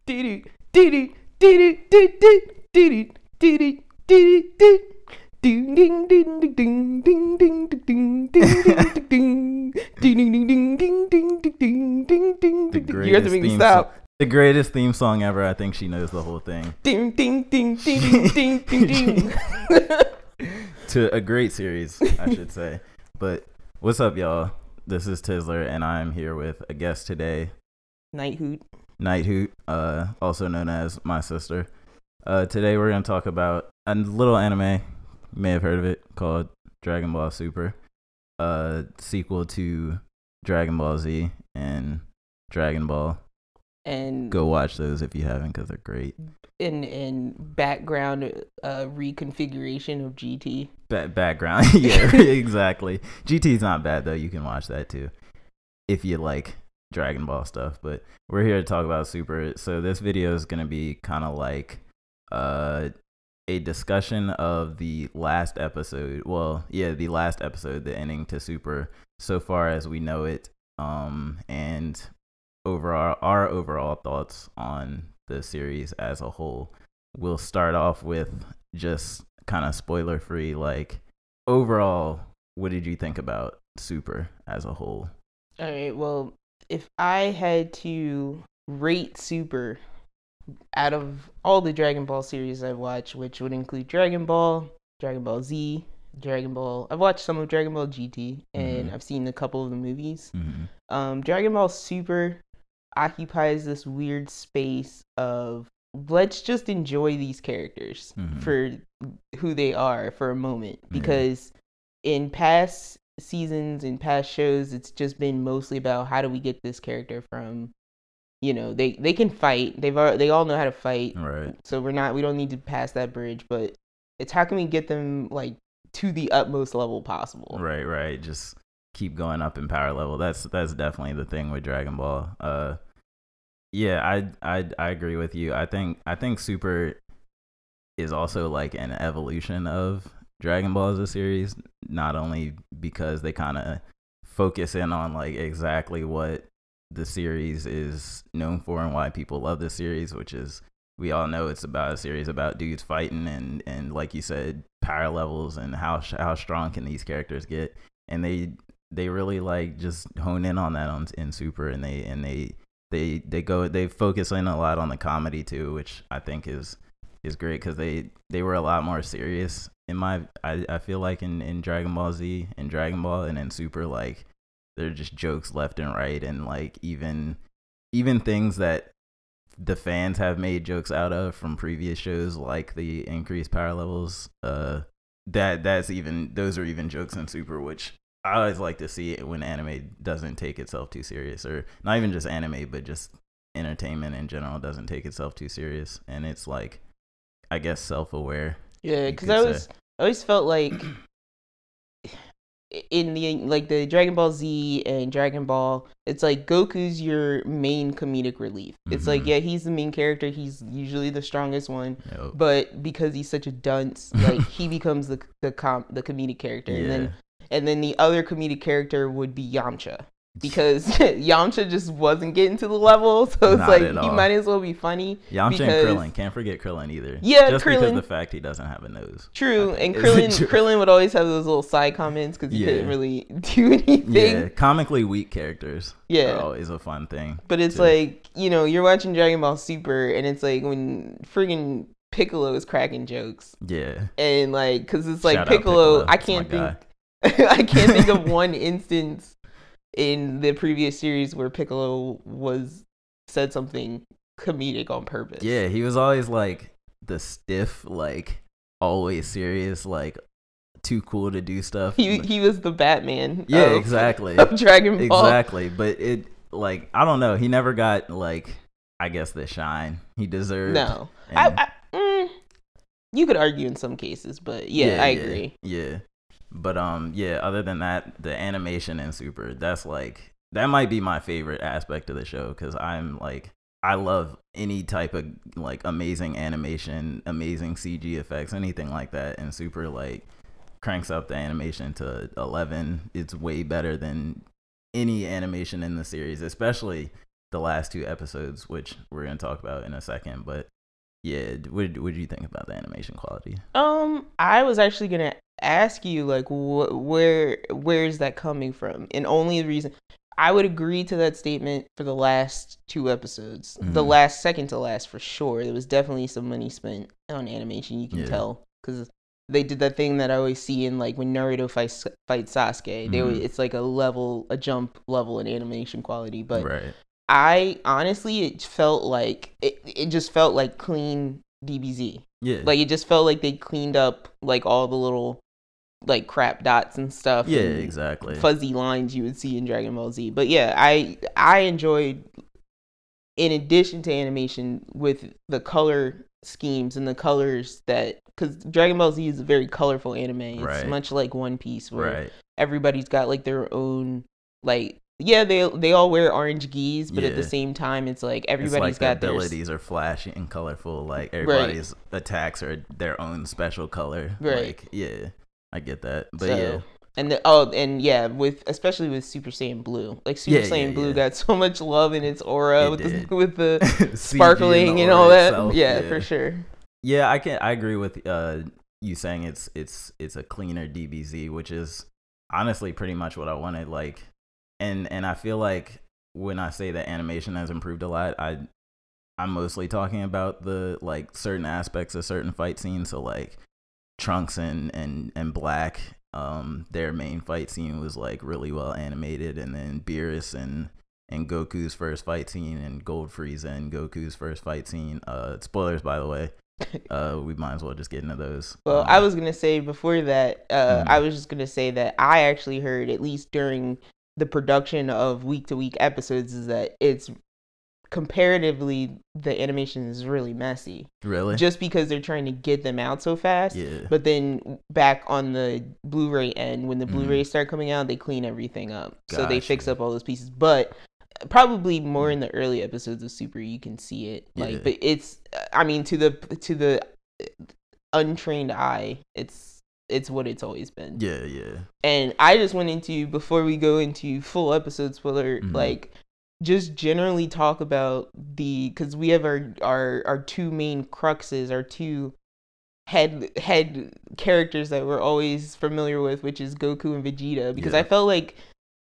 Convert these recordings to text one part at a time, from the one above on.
You have to make me stop. The greatest theme song ever. I think she knows the whole thing. Ding ding ding ding ding ding ding. To a great series, I should say. But what's up, y'all? This is YoTizzler, and I'm here with a guest today, Nitehoot, also known as my sister. Today we're gonna talk about a little anime. You may have heard of it, called Dragonball Super, sequel to Dragon Ball Z and Dragon Ball. And go watch those if you haven't, because they're great. In background reconfiguration of GT. Background, yeah, exactly. GT's not bad though. You can watch that too if you like Dragon Ball stuff. But we're here to talk about Super. So this video is gonna be kind of like a discussion of the last episode. Well, yeah, the last episode, the ending to Super, so far as we know it, and our overall thoughts on the series as a whole. We'll start off with just kind of spoiler free, like, overall, what did you think about Super as a whole? All right, well, if I had to rate Super out of all the Dragon Ball series I've watched, which would include Dragon Ball, Dragon Ball Z, Dragon Ball, I've watched some of Dragon Ball GT, and I've seen a couple of the movies. Dragon Ball Super occupies this weird space of, let's just enjoy these characters for who they are for a moment, because in past seasons and past shows, it's just been mostly about how do we get this character from, you know, they can fight, they all know how to fight, right? So we don't need to pass that bridge, but it's how can we get them like to the utmost level possible. Right, just keep going up in power level. That's definitely the thing with Dragon Ball. Yeah, I agree with you. I think Super is also like an evolution of Dragon Ball as a series, not only because they kind of focus in on like exactly what the series is known for and why people love the series, which is, we all know it's about a series about dudes fighting and like you said, power levels and how strong can these characters get, and they really like just hone in on that in Super, and they focus in a lot on the comedy too, which I think is great, because they were a lot more serious I feel like in Dragon Ball Z and Dragon Ball, and in Super, like, they're just jokes left and right, and like even things that the fans have made jokes out of from previous shows, like the increased power levels, those are even jokes in Super, which I always like to see it when anime doesn't take itself too serious, or not even just anime, but just entertainment in general doesn't take itself too serious, and it's like, I guess, self-aware. Yeah, because I always felt like in the Dragon Ball Z and Dragon Ball, it's like Goku's your main comedic relief. It's like, yeah, he's the main character, he's usually the strongest one, but because he's such a dunce, like, he becomes the comedic character, and then the other comedic character would be Yamcha, because Yamcha just wasn't getting to the level, so it's like, he might as well be funny. Yamcha and Krillin, can't forget Krillin either. Yeah, just Krillin, because of the fact he doesn't have a nose. True, and Krillin would always have those little side comments, because he couldn't really do anything. Yeah, comically weak characters. Yeah, are always a fun thing. But it's like, you know, you're watching Dragon Ball Super, and it's like when friggin' Piccolo is cracking jokes. Yeah, and like, because it's like Piccolo, I can't think of one instance in the previous series where Piccolo said something comedic on purpose. Yeah, he was always like the stiff, like, always serious, like, too cool to do stuff. He was the Batman. Yeah, exactly. Of Dragon Ball. Exactly, but it, like, I don't know, he never got, like, I guess, the shine he deserved. No, you could argue in some cases, but I agree. Yeah. But other than that, the animation in Super, that might be my favorite aspect of the show, because I love any type of like amazing animation, amazing CG effects, anything like that, and Super like cranks up the animation to 11. It's way better than any animation in the series, especially the last 2 episodes, which we're gonna talk about in a second. But yeah, what do you think about the animation quality? I was actually gonna ask you like where is that coming from, and only the reason I would agree to that statement for the last 2 episodes. The last, second to last, for sure. There was definitely some money spent on animation. You can tell, because they did that thing that I always see in like when Naruto fights Sasuke. It's like a jump level in animation quality. But I honestly, it felt like it just felt like clean DBZ. Yeah, like it just felt like they cleaned up like all the little like crap dots and stuff. Yeah, and exactly. Fuzzy lines you would see in Dragon Ball Z. But yeah, I enjoyed, in addition to animation, with the color schemes and the colors that, because Dragon Ball Z is a very colorful anime. It's much like One Piece, where everybody's got like their own, like, yeah, they all wear orange gis, but at the same time, it's like everybody's got their abilities are flashy and colorful. Like everybody's attacks are their own special color. Like, yeah, I get that. But yeah. And especially with Super Saiyan Blue. Like Super Saiyan Blue got so much love in its aura with the sparkling and all that. Itself, for sure. Yeah, I agree with you saying it's a cleaner DBZ, which is honestly pretty much what I wanted. Like, and I feel like when I say that animation has improved a lot, I'm mostly talking about the like certain aspects of certain fight scenes. So like Trunks and Black, their main fight scene was like really well animated, and then Beerus and Goku's first fight scene, and Gold Frieza and Goku's first fight scene. Spoilers, by the way. We might as well just get into those. Well, I was gonna say before that, I was just gonna say that I actually heard, at least during the production of week-to-week episodes, is that it's comparatively, the animation is really messy. Really? Just because they're trying to get them out so fast. Yeah. But then back on the Blu-ray end, when the Blu-rays start coming out, they clean everything up. So they fix up all those pieces. But probably more in the early episodes of Super, you can see it. Like, but it's, I mean, to the untrained eye, it's what it's always been. Yeah, yeah. And I just went into, before we go into full episode spoiler, like, just generally talk about because we have our 2 main cruxes, our 2 head characters that we're always familiar with, which is Goku and Vegeta, because I felt like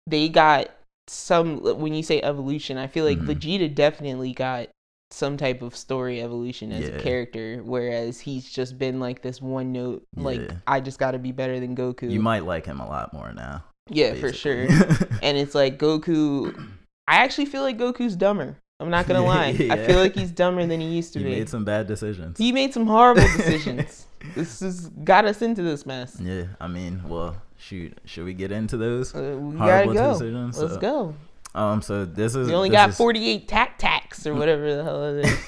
they got some, when you say evolution, I feel like Vegeta definitely got some type of story evolution as a character, whereas he's just been like this one note, like, I just gotta be better than Goku. You might like him a lot more now. Yeah, basically. For sure. And it's like Goku, I actually feel like Goku's dumber. I'm not gonna lie. I feel like he's dumber than he used to be. He made some bad decisions. He made some horrible decisions. This has got us into this mess. Yeah, I mean, well, shoot. Should we get into those we horrible gotta go. decisions? Let's go. So this is... We only got 48 tacs or whatever the hell it is.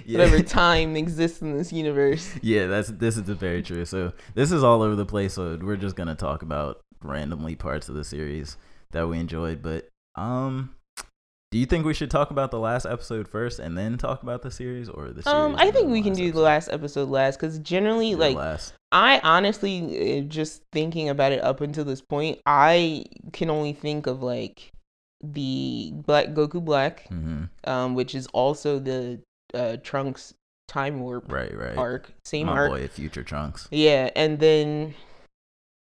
Whatever time exists in this universe. Yeah, this is very true. So this is all over the place, so we're just gonna talk about randomly parts of the series that we enjoyed. But do you think we should talk about the last episode first and then talk about the series, or the series? I think we can do the last episode last, because generally, like, I honestly, just thinking about it up until this point, I can only think of like the Goku Black, which is also the Trunks time warp arc, same my arc. Boy, Future Trunks. Yeah, and then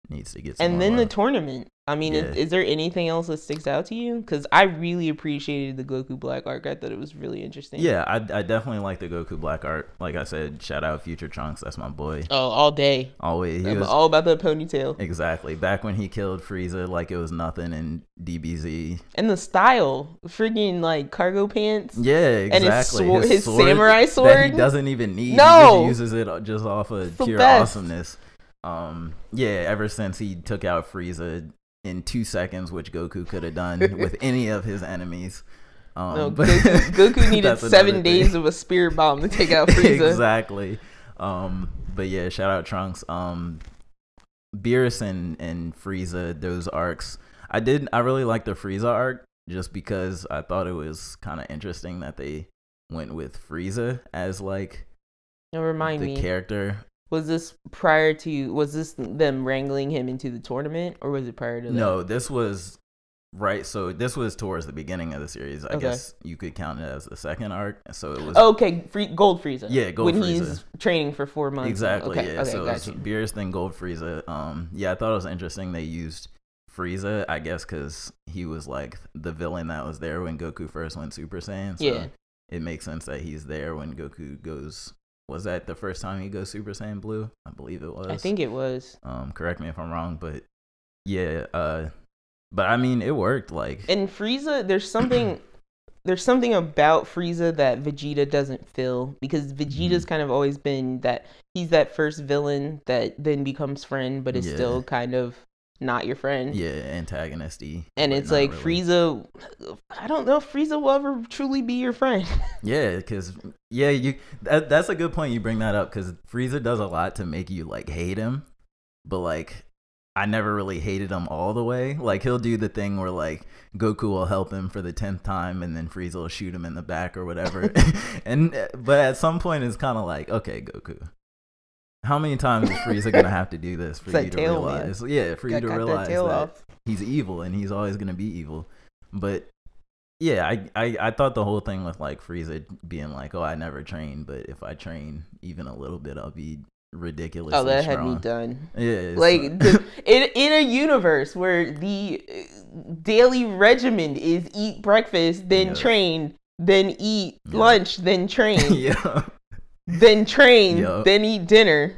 needs to get some and more then love. The tournament. I mean, is there anything else that sticks out to you? Because I really appreciated the Goku Black arc. I thought it was really interesting. Yeah, I definitely like the Goku Black arc. Like I said, shout out Future Trunks. That's my boy. Oh, all day. Always. I'm all about the ponytail. Exactly. Back when he killed Frieza like it was nothing in DBZ. And the style. Freaking, like, cargo pants. Yeah, exactly. And his samurai sword. That he doesn't even need. No! He just uses it just off of pure awesomeness. Yeah, ever since he took out Frieza in 2 seconds, which Goku could have done with any of his enemies. No, Goku needed 7 days of a spirit bomb to take out Frieza. Exactly. But yeah, shout out Trunks. Beerus and Frieza, those arcs. I really liked the Frieza arc just because I thought it was kind of interesting that they went with Frieza as like the character. Was this them wrangling him into the tournament, or was it prior to that? No, this was Right, so this was towards the beginning of the series. I guess you could count it as the second arc. So it was Gold Frieza. Yeah, Gold when Frieza. He's training for 4 months. Exactly. Yeah. So gotcha. Beerus, then Gold Frieza. Yeah, I thought it was interesting they used Frieza. I guess because he was like the villain that was there when Goku first went Super Saiyan. So it makes sense that he's there when Goku goes. Was that the first time he goes Super Saiyan Blue? I believe it was. I think it was. Correct me if I'm wrong, but yeah. But I mean, it worked. Like, and Frieza, there's something about Frieza that Vegeta doesn't feel, because Vegeta's kind of always been that he's that first villain that then becomes friend, but is still kind of not your friend. Yeah, antagonisty. And it's like really. Frieza, I don't know if Frieza will ever truly be your friend. Yeah, because that's a good point you bring that up, because Frieza does a lot to make you like hate him, but like I never really hated him all the way. Like, he'll do the thing where like Goku will help him for the 10th time, and then Frieza will shoot him in the back or whatever. But at some point it's kind of like, okay, Goku, how many times is Frieza gonna have to do this for you to realize? Man. Yeah, for you to realize that he's evil and he's always gonna be evil. But yeah, I thought the whole thing with like Frieza being like, oh, I never train, but if I train even a little bit, I'll be ridiculous. Oh, that strong. Had me done. Yeah, like in a universe where the daily regimen is eat breakfast, then train, then eat lunch, then train, then train, then eat dinner,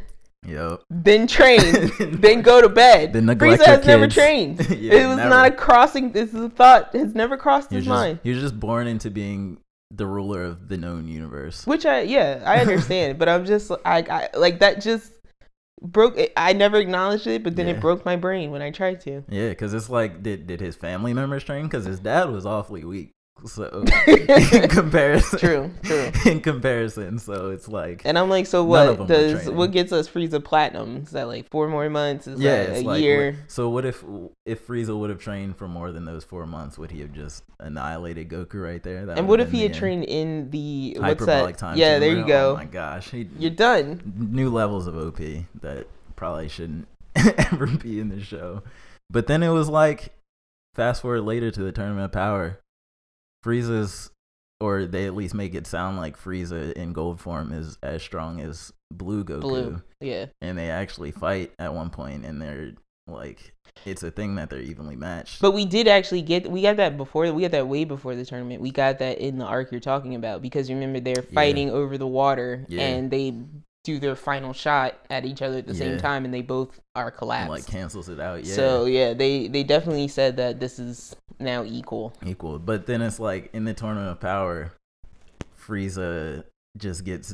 then train, then go to bed. Frieza has never trained. It was never. Not a crossing. This is a thought has never crossed his mind. You're just born into being the ruler of the known universe, which I understand, but I'm just I like that just broke it. I never acknowledged it, but then it broke my brain when I tried to. Yeah, because it's like, did his family members train? Because his dad was awfully weak. So in comparison, true. In comparison, so it's like, and I'm like, so what gets us Frieza Platinum? Is that like 4 more months? Is that a year? So what if Frieza would have trained for more than those 4 months? Would he have just annihilated Goku right there? And what if he had trained in the hyperbolic time? Yeah, there you go. Oh my gosh, you're done. New levels of OP that probably shouldn't ever be in the show. But then it was like, fast forward later to the Tournament of Power. Frieza's, or they at least make it sound like Frieza in gold form is as strong as Blue Goku. Yeah. And they actually fight at one point, and they're like, it's a thing that they're evenly matched. But we did actually we got that way before the tournament. We got that in the arc you're talking about, because remember they're fighting over the water, and they do their final shot at each other at the same time, and they both are collapsed. And like cancels it out. Yeah. So they definitely said that this is now equal. But then it's like in the Tournament of Power, Frieza just gets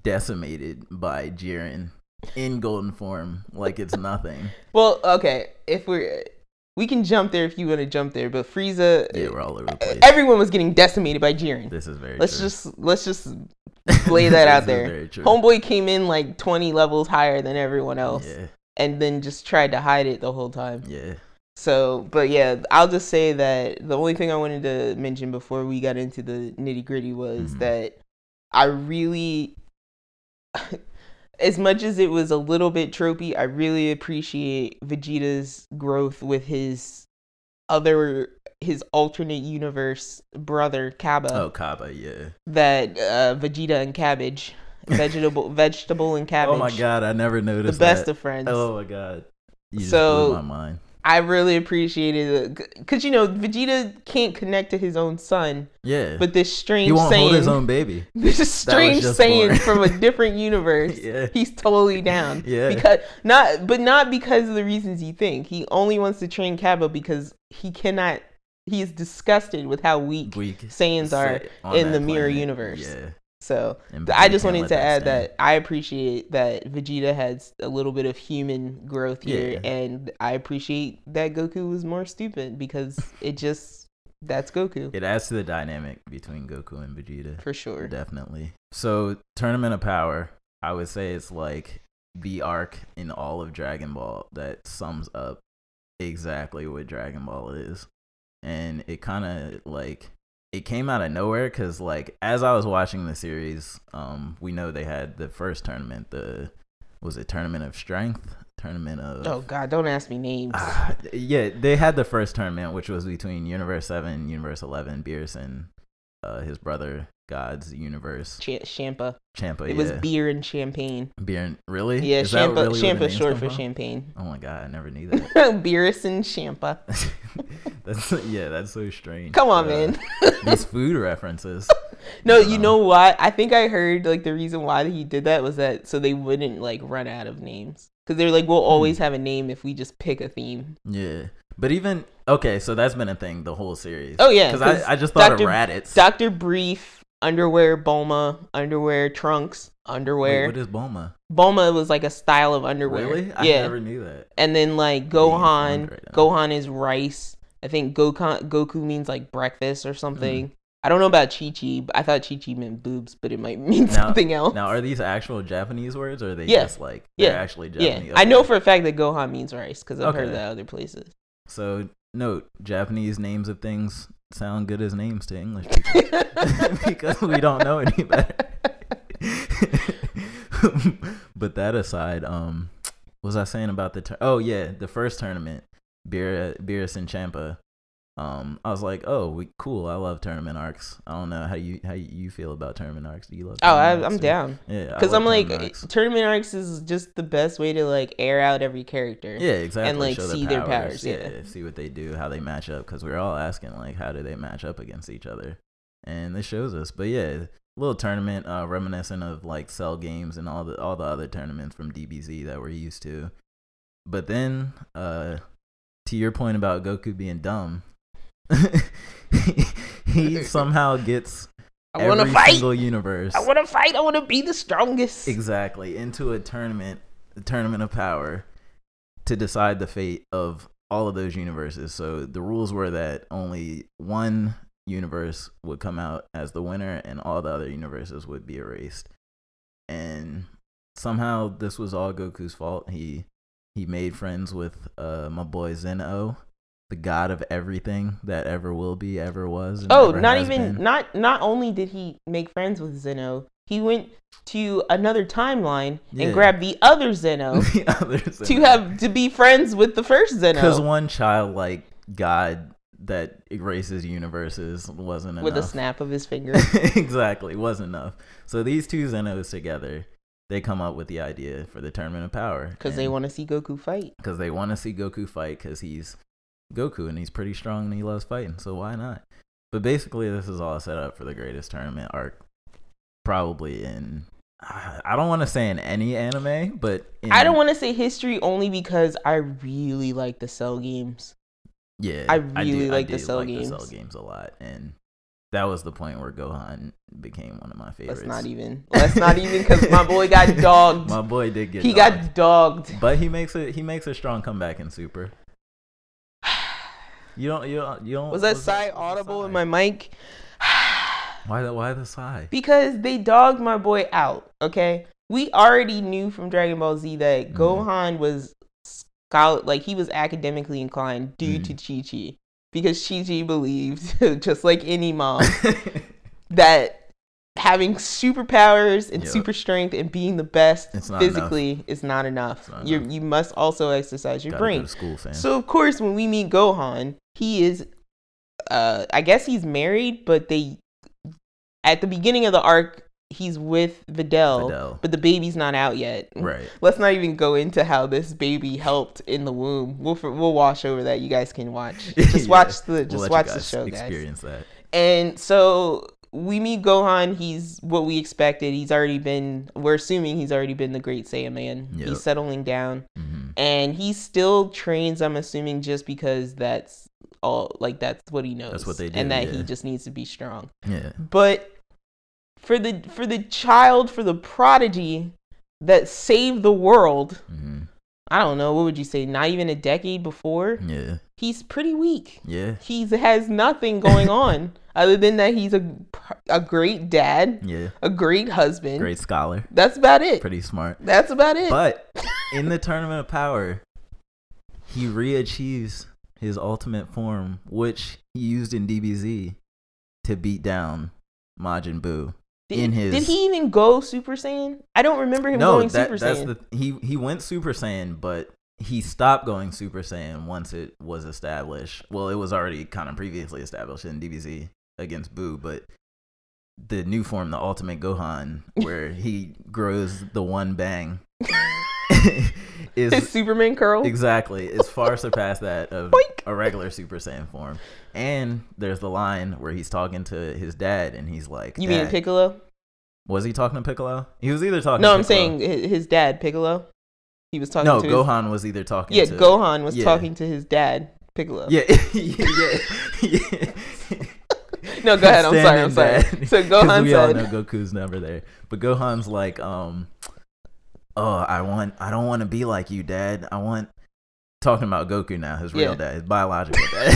decimated by Jiren in golden form like it's nothing. Well, okay, if we can jump there if you want to jump there, but Frieza, we're all over the place. Everyone was getting decimated by Jiren. This is very let's true. Let's just lay that out there. Homeboy came in like 20 levels higher than everyone else, and then just tried to hide it the whole time. Yeah. So, but yeah, I'll just say that the only thing I wanted to mention before we got into the nitty gritty was that I really, as much as it was a little bit tropey, I really appreciate Vegeta's growth with his alternate universe brother, Kaba. Oh, Kaba, yeah. That Vegeta and Cabbage. Vegetable and Cabbage. Oh my god, I never noticed the best of friends. Oh my god. You just blew my mind. I really appreciated it, because Vegeta can't connect to his own son. Yeah, but this strange he won't hold his own baby. This strange Saiyan from a different universe. He's totally down. Because not because of the reasons you think. He only wants to train Kaba because he cannot. He is disgusted with how weak Saiyans are in the mirror universe. Yeah. So I just wanted to add that I appreciate that Vegeta has a little bit of human growth here, and I appreciate that Goku was more stupid, because that's Goku. It adds to the dynamic between Goku and Vegeta. For sure. Definitely. So Tournament of Power, I would say it's like the arc in all of Dragon Ball that sums up exactly what Dragon Ball is. And it kind of like, it came out of nowhere, because like as I was watching the series, we know they had the first tournament, was it Tournament of Strength, tournament of. Oh God, don't ask me names. Yeah, they had the first tournament, which was between Universe 7 and Universe 11. Beerus and his brother God's universe. Champa. It was beer and champagne. Beer and really? Yeah, Is that really Champa short for champagne. Oh my God, I never knew that. Beerus and Champa. That's so strange. Come on, man. These food references. No, you know why? I think I heard like the reason why he did that was that so they wouldn't like run out of names. Because they're like, we'll always have a name if we just pick a theme. Yeah. But even, okay, so that's been a thing the whole series. Oh, yeah. Because I just thought of Raditz. Dr. Brief, underwear, Bulma, underwear, trunks, underwear. Wait, what is Bulma? Bulma was like a style of underwear. Really? I never knew that. And then like Gohan is rice. I think Goku means like breakfast or something. I don't know about Chi-Chi, but I thought Chi-Chi meant boobs, but it might mean something else. Now, are these actual Japanese words, or are they just like, they're actually Japanese? Yeah, okay. I know for a fact that Gohan means rice, because I've heard that other places. So, note, Japanese names of things sound good as names to English people. Because we don't know any better. But that aside, what was I saying about the the first tournament, Beerus and Champa. I was like, cool. I love tournament arcs. I don't know how you feel about tournament arcs. Do you love? I'm down. Yeah, because I'm like, tournament arcs is just the best way to like air out every character. Yeah, exactly. And like see their powers. Yeah, see what they do, how they match up. Because we're all asking like, how do they match up against each other? And this shows us. But yeah, little tournament reminiscent of like Cell games and all the other tournaments from DBZ that we're used to. But then, to your point about Goku being dumb. he somehow gets every single universe. I want to fight. I want to be the strongest. Exactly, into a tournament of power to decide the fate of all of those universes. So the rules were that only one universe would come out as the winner, and all the other universes would be erased. And somehow this was all Goku's fault. He made friends with my boy Zeno, the god of everything that ever will be, ever was. And not only did he make friends with Zeno, he went to another timeline and grabbed the other Zeno, to be friends with the first Zeno. Because one childlike god that erases universes wasn't enough. With a snap of his finger. Exactly, wasn't enough. So these two Zenos together, they come up with the idea for the Tournament of Power. Because they want to see Goku fight. Because they want to see Goku fight, because he's Goku and he's pretty strong and he loves fighting, so why not? But basically this is all set up for the greatest tournament arc probably in, I don't want to say in any anime, but I don't want to say history, only because I really like the Cell games. Yeah, I really like the Cell games. The Cell games a lot, and that was the point where Gohan became one of my favorites. Let's not even because my boy got dogged. My boy did get got dogged. But he makes a strong comeback in Super. You don't. Was that sigh audible in my mic? Why the sigh? Because they dogged my boy out. Okay, we already knew from Dragon Ball Z that Gohan was he was academically inclined due to Chi-Chi, because Chi-Chi believed, just like any mom, that having superpowers and super strength and being the best physically is not enough. You must also exercise your brain. Go to school, fam. So of course, when we meet Gohan, he is, I guess he's married, but at the beginning of the arc, he's with Videl, but the baby's not out yet. Right. Let's not even go into how this baby helped in the womb. We'll wash over that. You guys can watch. Just watch the show, guys. Experience that. And so we meet Gohan. He's what we expected. We're assuming he's already been the Great Saiyaman. Yep. He's settling down, and he still trains. I'm assuming just because that's all. Like that's what he knows. That's what they do, and that he just needs to be strong. Yeah. But for the prodigy that saved the world, I don't know, what would you say, not even a decade before? Yeah. He's pretty weak. Yeah. He has nothing going on other than that he's a great dad, a great husband, great scholar. That's about it. Pretty smart. That's about it. But in the Tournament of Power, he re-achieves his ultimate form, which he used in DBZ to beat down Majin Buu. Did he even go Super Saiyan? I don't remember him going Super Saiyan. He went Super Saiyan, but he stopped going Super Saiyan once it was established. Well, it was already kind of previously established in DBZ against Boo, but the new form, the Ultimate Gohan, where he grows the one bang, is his Superman curl. Exactly, is far surpassed that of Boink. A regular Super Saiyan form. And there's the line where he's talking to his dad, and he's like, "You mean Piccolo?" Was he talking to Piccolo? He was either talking. No, to I'm Piccolo. saying his dad, Piccolo. He was talking. No, to Gohan was either talking. Yeah, to... Gohan was talking to his dad, Piccolo. Yeah, yeah. No, go ahead. I'm sorry. So Gohan we all know Goku's never there, but Gohan's like, I don't want to be like you, Dad. Talking about Goku now, his real dad, his biological dad.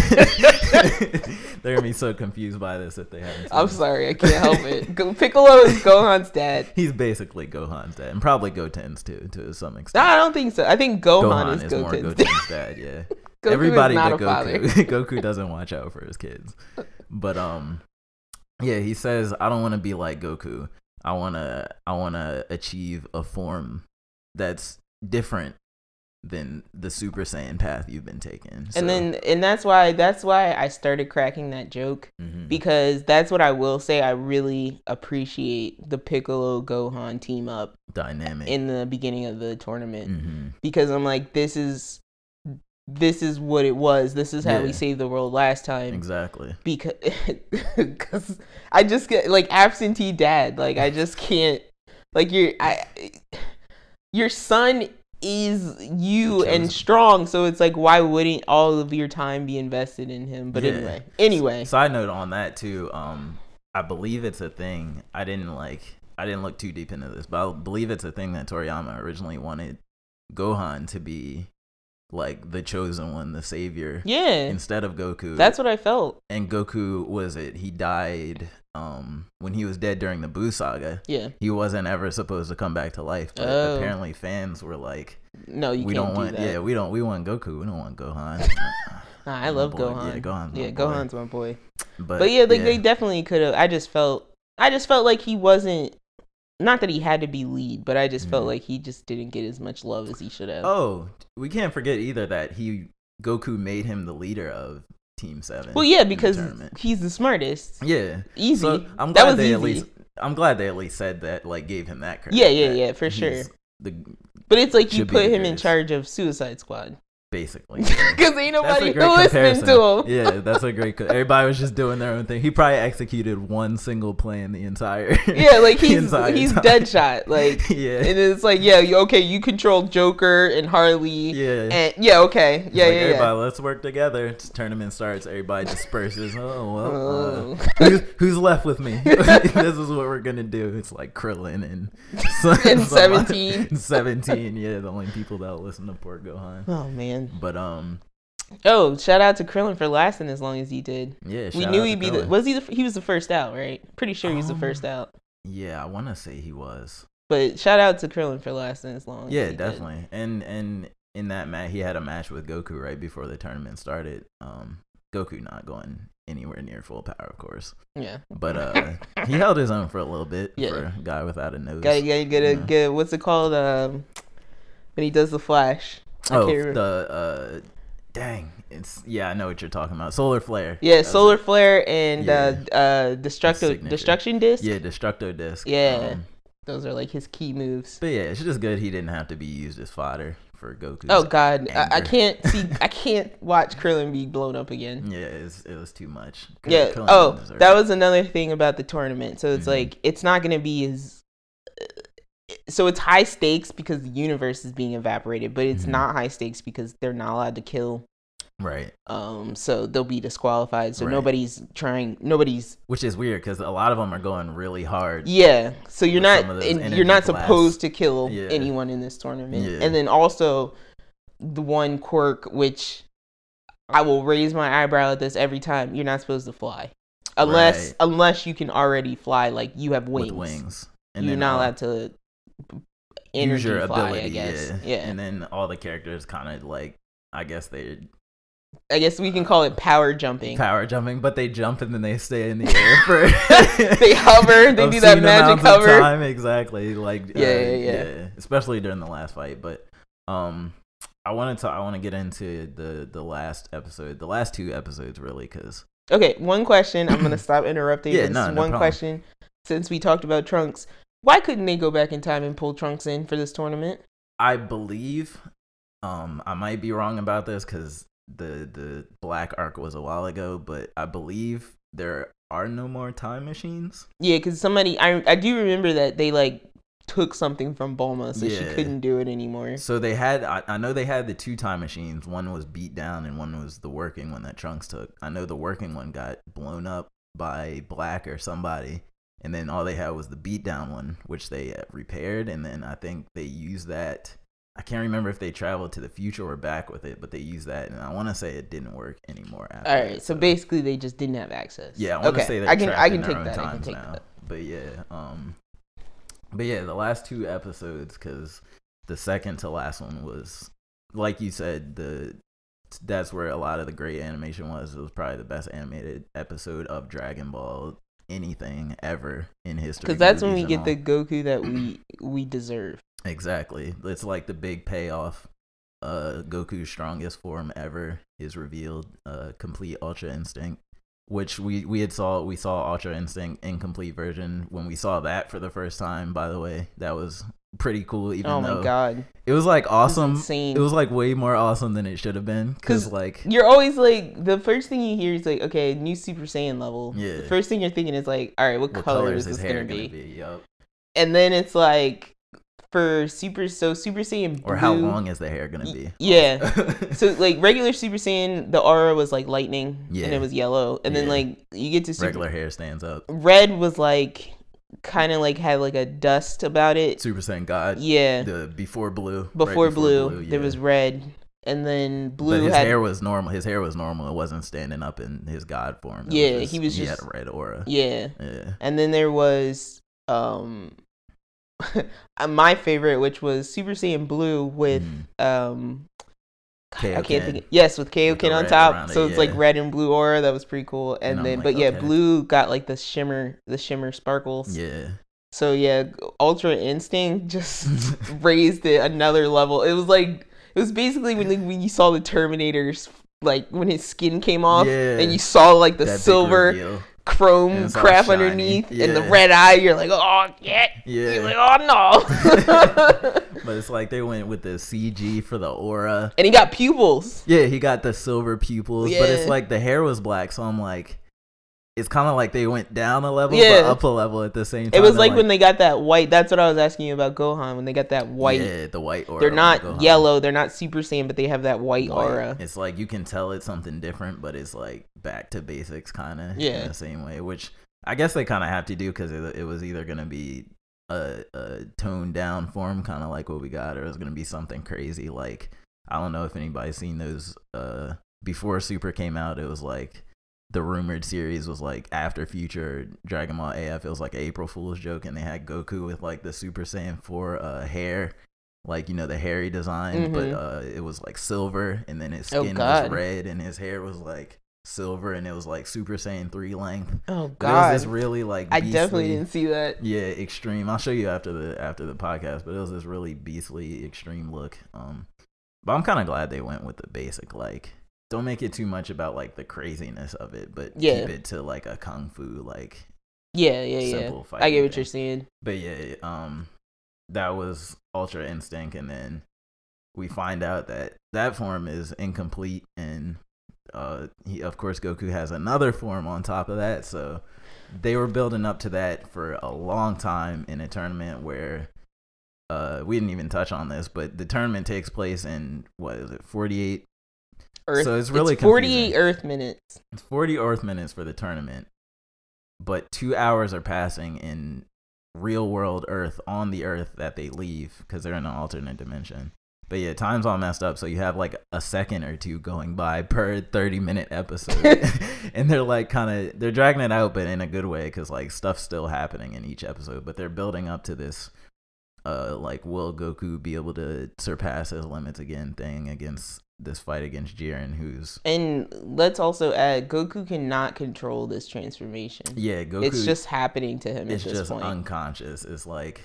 They're gonna be so confused by this if they haven't seen I'm sorry, I can't help it. Piccolo is Gohan's dad. He's basically Gohan's dad, and probably Goten's too, to some extent. No, I don't think so. I think Gohan is more Goten's dad. Yeah, Goku everybody is not but a Goku. father. Goku doesn't watch out for his kids, but yeah, he says, I don't want to be like Goku. I wanna achieve a form that's different than the Super Saiyan path you've been taking. So. And that's why I started cracking that joke, because that's what I will say. I really appreciate the Piccolo Gohan team up dynamic in the beginning of the tournament, because I'm like, this is what it was. This is how we saved the world last time. Exactly. Because I just get like absentee dad. Like I just can't. Like your son is you and strong, so it's like, why wouldn't all of your time be invested in him? But anyway. Side note on that too. I believe it's a thing. I didn't look too deep into this, but I believe it's a thing that Toriyama originally wanted Gohan to be like the chosen one, the savior. Yeah. Instead of Goku. That's what I felt. And Goku, he died when he was dead during the Buu saga. Yeah. He wasn't ever supposed to come back to life. But apparently fans were like, no, we don't want that. Yeah, we want Goku. We don't want Gohan. I love Gohan. Yeah, Gohan's my boy. But yeah, like they definitely could have. I just felt like he wasn't. Not that he had to be lead, but I just felt like he just didn't get as much love as he should have. Oh, we can't forget either that Goku made him the leader of Team 7. Well, yeah, because he's the smartest. Yeah, easy. So I'm glad they at least said that, like, gave him that credit. Yeah, for sure. But it's like you put him in charge of Suicide Squad. Basically, because ain't nobody listening to him. Yeah, that's a great. Everybody was just doing their own thing. He probably executed one single plan the entire. Yeah, like he's Deadshot. Like, yeah, and it's like, yeah, okay, you control Joker and Harley. Yeah, and okay, yeah, everybody, let's work together. Tournament starts. Everybody disperses. Oh well, who's left with me? This is what we're gonna do. It's like Krillin and 17. 17. Yeah, the only people that will listen to poor Gohan. Oh man. But shout out to Krillin for lasting as long as he did. Yeah, we knew he'd be he was the first out, right? Pretty sure he was the first out. Yeah, I want to say he was. But shout out to Krillin for lasting as long as he definitely. did. And in that match, he had a match with Goku right before the tournament started. Goku not going anywhere near full power, of course. Yeah. But he held his own for a little bit for a guy without a nose. Gotta get what's it called? When he does the flash. Dang, I know what you're talking about. Solar flare. Yeah, solar flare and destruction disc. Yeah, destructo disc. Yeah, those are like his key moves. But yeah, it's just good he didn't have to be used as fodder for Goku. Oh God, I can't watch Krillin be blown up again. Yeah, it was too much. Krillin that was another thing about the tournament. So it's like it's not gonna be as. So it's high stakes because the universe is being evaporated, but it's not high stakes because they're not allowed to kill. Right. So they'll be disqualified. So nobody's. Which is weird because a lot of them are going really hard. Yeah. So you're not supposed to kill anyone in this tournament. Yeah. And then also the one quirk, which I will raise my eyebrow at this every time. You're not supposed to fly unless you can already fly. Like you have wings. With wings. And you're not allowed to. Use your ability, I guess. Yeah. And then all the characters kind of like, I guess they I guess we can call it power jumping. Power jumping, but they jump and then they stay in the air for. They hover. They do that magic hover. Time, exactly. Like yeah. Especially during the last fight, but I want to get into the last episode, the last 2 episodes, really, because. Okay, one question. I'm gonna stop interrupting. Yeah, no problem. Question. Since we talked about Trunks, why couldn't they go back in time and pull Trunks in for this tournament? I believe, I might be wrong about this because the Black arc was a while ago, but I believe there are no more time machines. Yeah, because I do remember that they like took something from Bulma, so she couldn't do it anymore. So they had, I know they had the 2 time machines. One was beat down and one was the working one that Trunks took. I know the working one got blown up by Black or somebody, and then all they had was the beat down one, which they repaired, and then I think they used that. I can't remember if they traveled to the future or back with it, but they used that, and I want to say it didn't work anymore after. All right, so basically they just didn't have access. Yeah, I want to say they're trapped in their own times now. But yeah, the last 2 episodes, because the second to last one was, like you said, that's where a lot of the great animation was. It was probably the best animated episode of Dragon Ball anything ever in history. Because that's when we get the Goku that we deserve. Exactly. It's like the big payoff. Goku's strongest form ever is revealed. Complete Ultra Instinct. Which we saw Ultra Instinct incomplete version when we saw that for the first time. By the way, that was pretty cool. Even though my god, it was like awesome. It was insane. It was like way more awesome than it should have been. Because like you're always like the first thing you hear is like, okay, new Super Saiyan level. Yeah. The first thing you're thinking is like, all right, what color is this gonna be? Yep. And then it's like for Super Saiyan Blue, or how long is the hair gonna be? Yeah. So like regular Super Saiyan, the aura was like lightning, and it was yellow, and then like you get to regular hair stands up. Red was like kind of like had like a dust about it. Super Saiyan God. Yeah. The before blue. Before blue, there was red, and then blue. But his hair was normal. His hair was normal. It wasn't standing up in his God form. He had a red aura. Yeah. And then there was my favorite, which was Super Saiyan Blue with I can't think. Yes, with Kaioken on top. So it's like red and blue aura. That was pretty cool. And then, but yeah, blue got like the shimmer sparkles. Yeah. So yeah, Ultra Instinct just raised it another level. It was basically when you saw the Terminators, like when his skin came off, and you saw like the silver chrome crap underneath and the red eye. You're like, oh yeah. You're like, oh no. But it's like they went with the CG for the aura, and he got pupils. Yeah, he got the silver pupils, but it's like the hair was black, so I'm like, it's kind of like they went down a level but up a level at the same time. It was like when they got that white. That's what I was asking you about Gohan, when they got that white. Yeah, the white aura. They're not yellow. They're not Super Saiyan, but they have that white aura. It's like you can tell it's something different, but it's like back to basics kind of in the same way, which I guess they kind of have to do because it was either going to be a toned down form, kind of like what we got, or it was going to be something crazy. Like, I don't know if anybody's seen those before Super came out. It was like the rumored series was like after Future Dragon Ball AF. It was like an April Fool's joke, and they had Goku with like the Super Saiyan 4 hair, like, you know, the hairy design, but it was like silver, and then his skin was red, and his hair was like silver, and it was like Super Saiyan 3 length. Oh god, but it was this really like beastly, I definitely didn't see that. Yeah, extreme. I'll show you after the podcast, but it was this really beastly extreme look. But I'm kind of glad they went with the basic, like, don't make it too much about like the craziness of it, but keep it to like a kung fu, like simple fight. I get what you're saying. But that was Ultra Instinct, and then we find out that form is incomplete, and of course Goku has another form on top of that. So they were building up to that for a long time in a tournament where we didn't even touch on this, but the tournament takes place in, what is it, 48 Earth. So it's really 48 Earth minutes. It's 40 Earth minutes for the tournament, but 2 hours are passing in real world Earth, on the Earth that they leave, because they're in an alternate dimension. But yeah, time's all messed up, so you have like a second or two going by per 30-minute episode. And they're like they're dragging it out, but in a good way, because like stuff's still happening in each episode, but they're building up to this like, will Goku be able to surpass his limits again thing against this fight against Jiren, who's... And let's also add, Goku cannot control this transformation. Yeah, Goku... It's just happening to him at this point. It's just unconscious. It's like...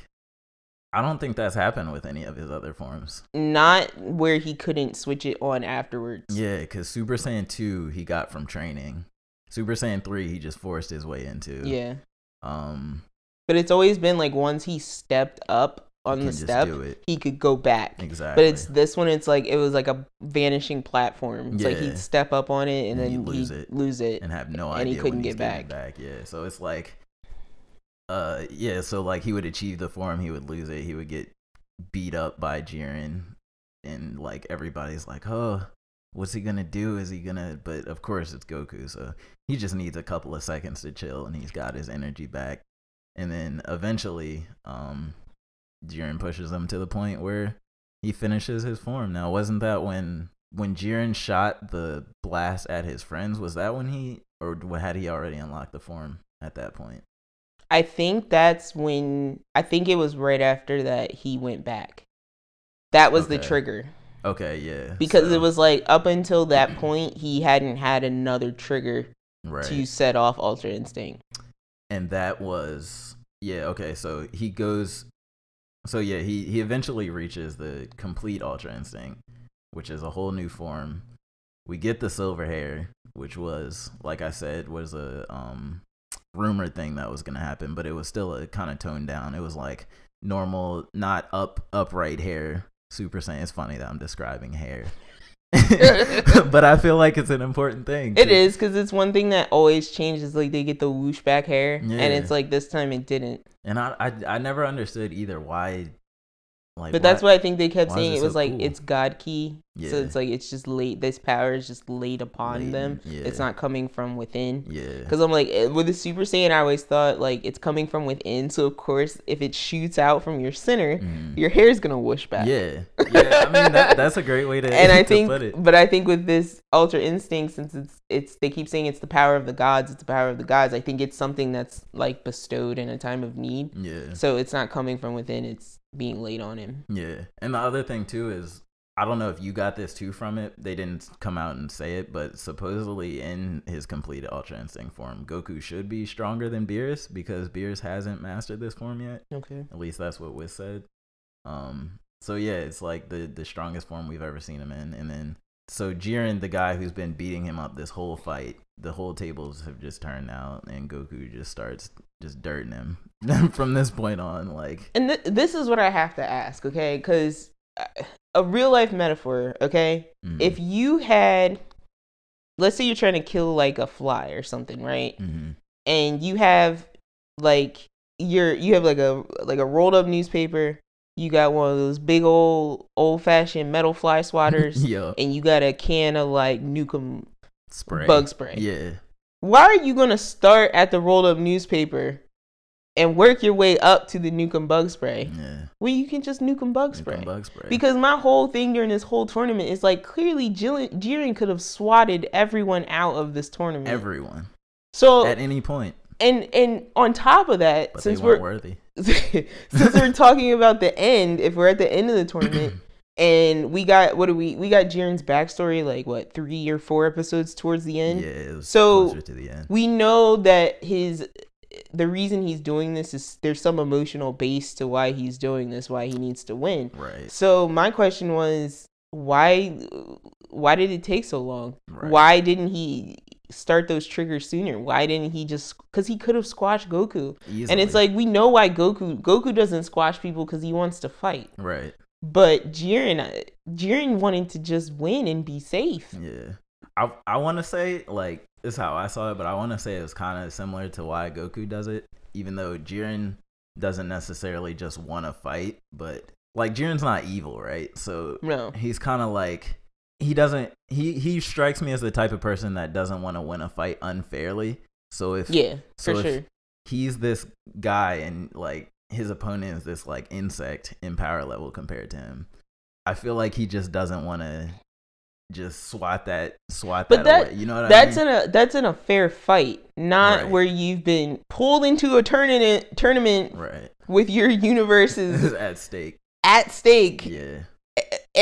I don't think that's happened with any of his other forms. Not where he couldn't switch it on afterwards. Yeah, because Super Saiyan 2, he got from training. Super Saiyan 3, he just forced his way into. Yeah. But it's always been like once he stepped up on the step, he could go back. Exactly. But it's this one, it's like it was like a vanishing platform. It's like he'd step up on it and then he'd lose it. And have no idea and he couldn't when get back. Yeah, so it's like... so like he would achieve the form, he would lose it, he would get beat up by Jiren, and like everybody's like, oh, what's he gonna do? Is he gonna... But of course it's Goku, so he just needs a couple of seconds to chill and he's got his energy back. And then eventually Jiren pushes him to the point where he finishes his form. Now, wasn't that when Jiren shot the blast at his friends? Was that when he... Or had he already unlocked the form at that point? I think that's when... I think it was right after that he went back. That was the trigger. Okay, yeah. Because it was like up until that point, he hadn't had another trigger to set off Ultra Instinct. And that was... Yeah, okay, so he goes... So yeah, he eventually reaches the complete Ultra Instinct, which is a whole new form. We get the silver hair, which was, like I said, was a... rumored thing that was gonna happen, but it was still a kind of toned down. It was like normal, not upright hair. Super Saiyan. It's funny that I'm describing hair, but I feel like it's an important thing. It is, because it's one thing that always changes. Like they get the whoosh back hair, and it's like this time it didn't. And I never understood either why. But that's why I think they kept saying it was like it's God Ki. Yeah. So it's like it's just laid. This power is just laid upon them. Yeah. It's not coming from within. Yeah. Because I'm like, with the Super Saiyan, I always thought like it's coming from within. So of course, if it shoots out from your center, your hair is gonna whoosh back. Yeah. Yeah. I mean that's a great way to. And I think, but I think with this Ultra Instinct, since it's they keep saying it's the power of the gods. It's the power of the gods. I think it's something that's like bestowed in a time of need. Yeah. So it's not coming from within. It's being laid on him. Yeah. And the other thing too is, I don't know if you got this too from it. They didn't come out and say it, but supposedly in his completed Ultra Instinct form, Goku should be stronger than Beerus because Beerus hasn't mastered this form yet. Okay. At least that's what Wiz said. So yeah, it's like the strongest form we've ever seen him in. And then so Jiren, the guy who's been beating him up this whole fight, the whole tables have just turned out, and Goku just starts just dirting him from this point on. Like, and this is what I have to ask, okay? Because a real life metaphor, okay? Mm-hmm. If you had, let's say you're trying to kill like a fly or something, right? Mm-hmm. And you have like you have like a rolled up newspaper. You got one of those big old fashioned metal fly swatters, yeah, and you got a can of like Nukem bug spray. Yeah. Why are you gonna start at the rolled up newspaper and work your way up to the Nukem bug spray? Yeah. Well, you can just Nukem bug spray. Because my whole thing during this whole tournament is like clearly Jiren could have swatted everyone out of this tournament. Everyone. So at any point. And on top of that, but since we're worthy. Since we're talking about the end, if we're at the end of the tournament and we got Jiren's backstory like what 3 or 4 episodes towards the end. Yeah, it was closer to the end. We know that the reason he's doing this is there's some emotional base to why he's doing this, why he needs to win. Right. So my question was, why did it take so long? Right. Why didn't he start those triggers sooner? Why didn't he just... Because he could have squashed Goku. Easily. And it's like, we know why Goku doesn't squash people because he wants to fight. Right. But Jiren wanted to just win and be safe. Yeah. I want to say, like, this is how I saw it, but I want to say it was kind of similar to why Goku does it, even though Jiren doesn't necessarily just want to fight, but, like, Jiren's not evil, right? So no. He's kind of like... He strikes me as the type of person that doesn't want to win a fight unfairly. So if he's this guy and like his opponent is this like insect in power level compared to him, I feel like he just doesn't want to just swat that away. You know what I mean? That's in a fair fight, not where you've been pulled into a tournament with your universes at stake. Yeah.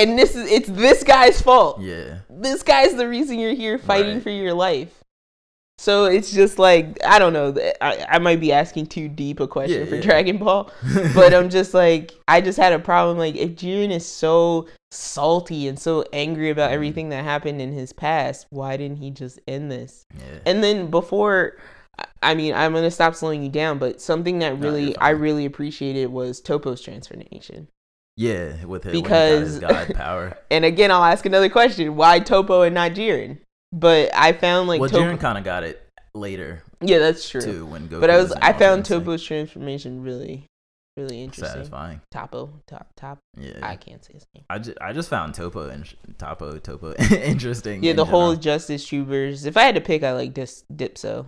and it's this guy's fault. Yeah. This guy's the reason you're here fighting for your life. So it's just like, I don't know. I might be asking too deep a question for Dragon Ball, but I'm just like, I just had a problem. Like, if Jiren is so salty and so angry about everything that happened in his past, why didn't he just end this? Yeah. And then before, I mean, I'm gonna stop slowing you down, but something that I really appreciated was Toppo's transformation. Yeah, with him because when he got his god power. And again, I'll ask another question: why Toppo and not Jiren? But I found like Jiren kind of got it later. Yeah, that's true. Too, when Goku but I found Toppo's transformation really interesting. Satisfying. Top. Yeah. I can't say his name. I just found Toppo interesting. Yeah, the whole Justice Troopers. If I had to pick, I like Dipso.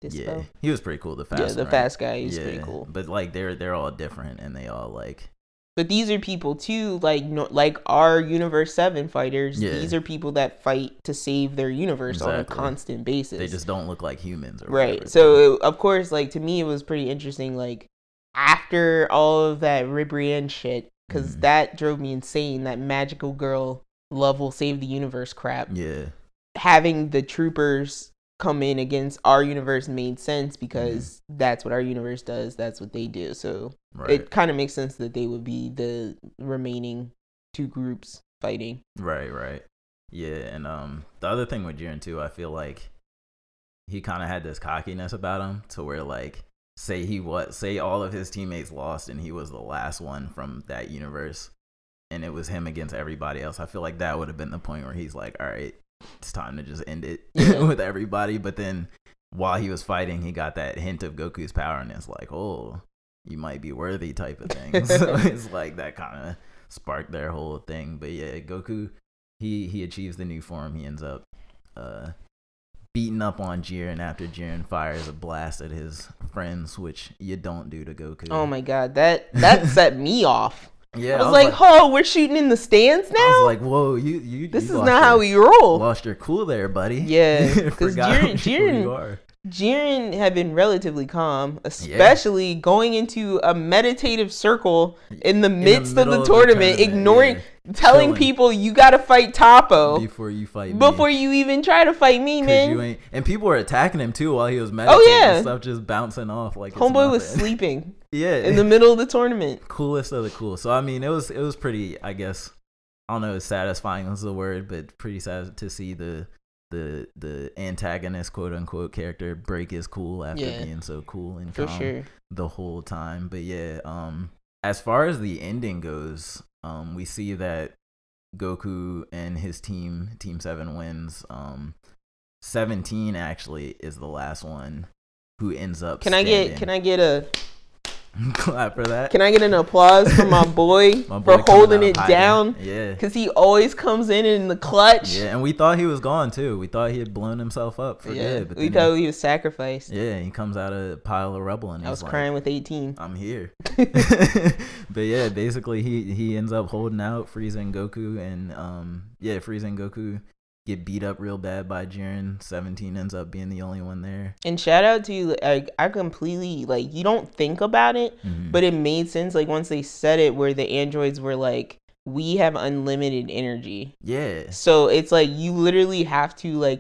Yeah, he was pretty cool. The fast. Yeah, the fast guy. He's pretty cool. But like they're all different, and they all like. But these are people too, like our Universe 7 fighters. Yeah. These are people that fight to save their universe on a constant basis. They just don't look like humans, or right? Whatever. So of course, like to me, it was pretty interesting. Like after all of that Ribrianne shit, because that drove me insane. That magical girl love will save the universe crap. Yeah, having the troopers come in against our universe made sense because that's what our universe does. That's what they do. So it kind of makes sense that they would be the remaining two groups fighting. Right. Yeah, and the other thing with Jiren too, I feel like he kind of had this cockiness about him to where like say all of his teammates lost and he was the last one from that universe and it was him against everybody else. I feel like that would have been the point where he's like, all right, it's time to just end it with everybody. But then while he was fighting, he got that hint of Goku's power and it's like, oh, you might be worthy type of thing. So it's like that kind of sparked their whole thing. But yeah, Goku, he achieves the new form. He ends up beating up on Jiren after Jiren fires a blast at his friends, which you don't do to Goku. Oh my god, that set me off. Yeah, I was like, "Oh, we're shooting in the stands now." I was like, "Whoa, you this is not how we roll." Lost your cool there, buddy. Yeah, because Jiren had been relatively calm, especially going into a meditative circle in the midst of the tournament, ignoring, telling people you got to fight Toppo before you fight me. Before you even try to fight me, man. And people were attacking him too while he was meditating. Oh yeah, and stuff just bouncing off like homeboy was sleeping. Yeah, in the middle of the tournament. Coolest of the cool. So I mean, it was pretty. I guess I don't know if satisfying is the word, but pretty sad to see the antagonist, quote unquote, character break his cool after being so cool and calm the whole time. But yeah, as far as the ending goes, we see that Goku and his team, Team 7 wins. 17 actually is the last one who ends up. Can I get a clap for that? Can I get an applause for my boy for holding it down? Yeah, because he always comes in the clutch. Yeah, and we thought he was gone too. We thought he had blown himself up for good. But we thought he was sacrificed. Yeah, he comes out of a pile of rubble and I was crying with 18. I'm here. But yeah, basically he ends up holding out, freezing Goku, and Frieza and Goku get beat up real bad by Jiren. 17 ends up being the only one there. And shout out to I completely you don't think about it, but it made sense once they said it where the androids were like, we have unlimited energy. Yeah. So it's you literally have to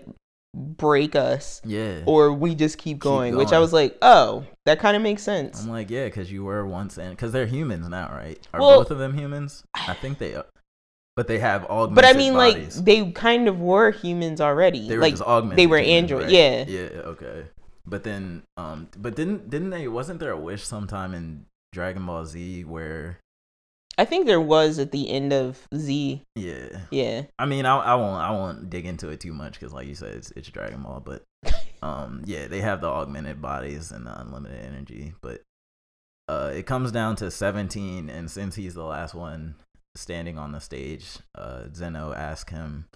break us. Yeah. Or we just keep going. Which I was like, oh, that kind of makes sense. I'm like, yeah, because you were once because they're humans now, right? Are both of them humans? I think they are. But they have augmented But I mean, bodies. They kind of were humans already. They were just augmented. They were androids, right? Yeah. Yeah, okay. But then, didn't they? Wasn't there a wish sometime in Dragon Ball Z where? I think there was at the end of Z. Yeah. Yeah. I mean, I won't dig into it too much because, like you said, it's Dragon Ball. But, yeah, they have the augmented bodies and the unlimited energy. But, it comes down to 17, and since he's the last one standing on the stage, Zeno asked him,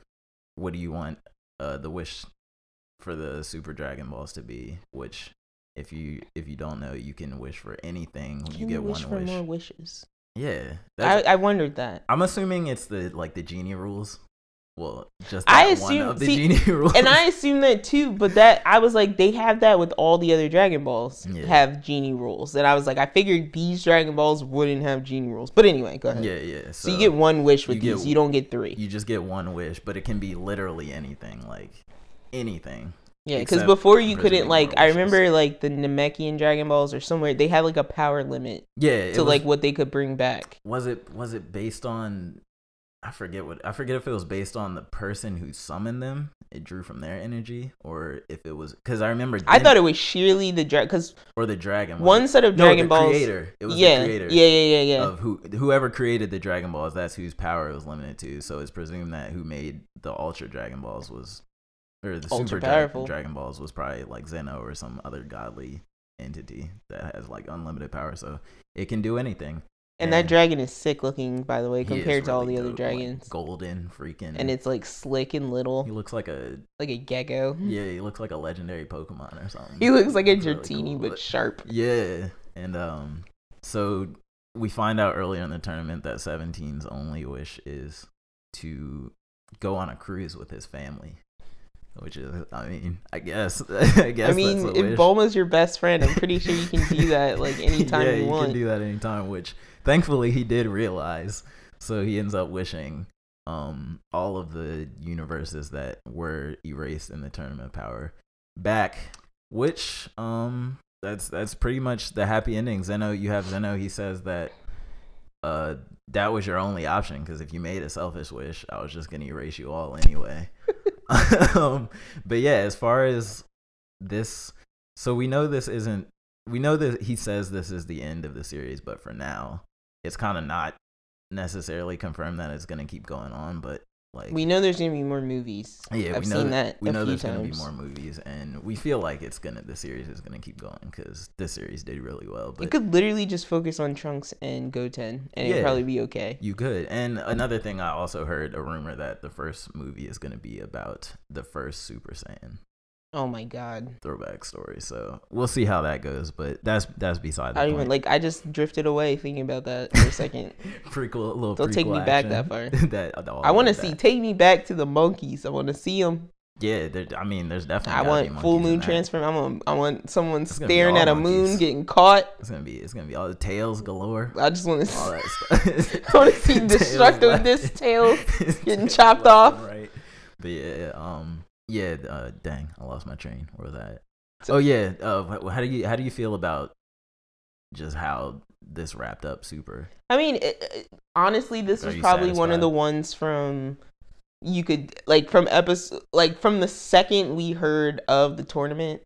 what do you want the wish for the Super Dragon Balls to be? Which if you don't know, you can wish for anything. You get one wish. For more wishes. Yeah, I wondered that. I'm assuming it's the genie rules Well, just that one of the genie rules. And I assume that too, but that I was like, they have that with all the other Dragon Balls have genie rules. And I was like, I figured these Dragon Balls wouldn't have genie rules. But anyway, go ahead. Yeah. So you get one wish with these. You don't get 3. You just get one wish, but it can be literally anything. Like, anything. Yeah, because before you couldn't, like, I remember, like, the Namekian Dragon Balls or somewhere, they had, like, a power limit. Yeah. To, like, what they could bring back. Was it based on... I forget if it was based on the person who summoned them. It drew from their energy, or if it was because I remember. I thought it was sheerly the dragon, or the dragon. One set of Dragon Balls. Creator. It was the creator. Yeah. Of whoever created the Dragon Balls, that's whose power it was limited to. So it's presumed that who made the Ultra Dragon Balls was, or the Super Dragon Balls was probably like Zeno or some other godly entity that has like unlimited power. So it can do anything. And that dragon is sick looking, by the way, compared to all the other dragons. Like golden, freaking. And it's like slick and little. He looks like a gecko. Yeah, he looks like a legendary Pokemon or something. He looks like a Dratini, really cool, but sharp. Yeah. And so we find out earlier in the tournament that 17's only wish is to go on a cruise with his family. Which is, I guess. I mean, that's if Bulma's your best friend, I'm pretty sure you can do that like anytime you want. Yeah, you can do that anytime, which thankfully he did realize. So he ends up wishing all of the universes that were erased in the Tournament of Power back, which that's pretty much the happy ending. You have Zeno, he says that that was your only option, because if you made a selfish wish, I was just going to erase you all anyway. But yeah, as far as this, so we know that he says this is the end of the series, but for now it's kind of not necessarily confirmed that it's going to keep going on, but like we know there's going to be more movies. Yeah, I've seen that we know there's going to be more movies, and we feel like the series is going to keep going because this series did really well. But you could literally just focus on Trunks and Goten and it'd probably be okay. You could. And another thing, I also heard a rumor that the first movie is going to be about the first Super Saiyan. Oh my god. Throwback story. So we'll see how that goes, but that's beside the point. I just drifted away thinking about that for a second. Don't take me back that far. I want to see. Take me back to the monkeys. I want to see them. Yeah, there's definitely. I want full moon transform. I want someone staring at a moon getting caught. It's gonna be all the tails galore. I just want to all that stuff. I want to see destructive disc tails getting chopped off. Right. But yeah, dang, I lost my train. Where was that? Oh yeah. How do you feel about just how this wrapped up Super? I mean, honestly, this was probably one of the ones from episode, like from the second we heard of the tournament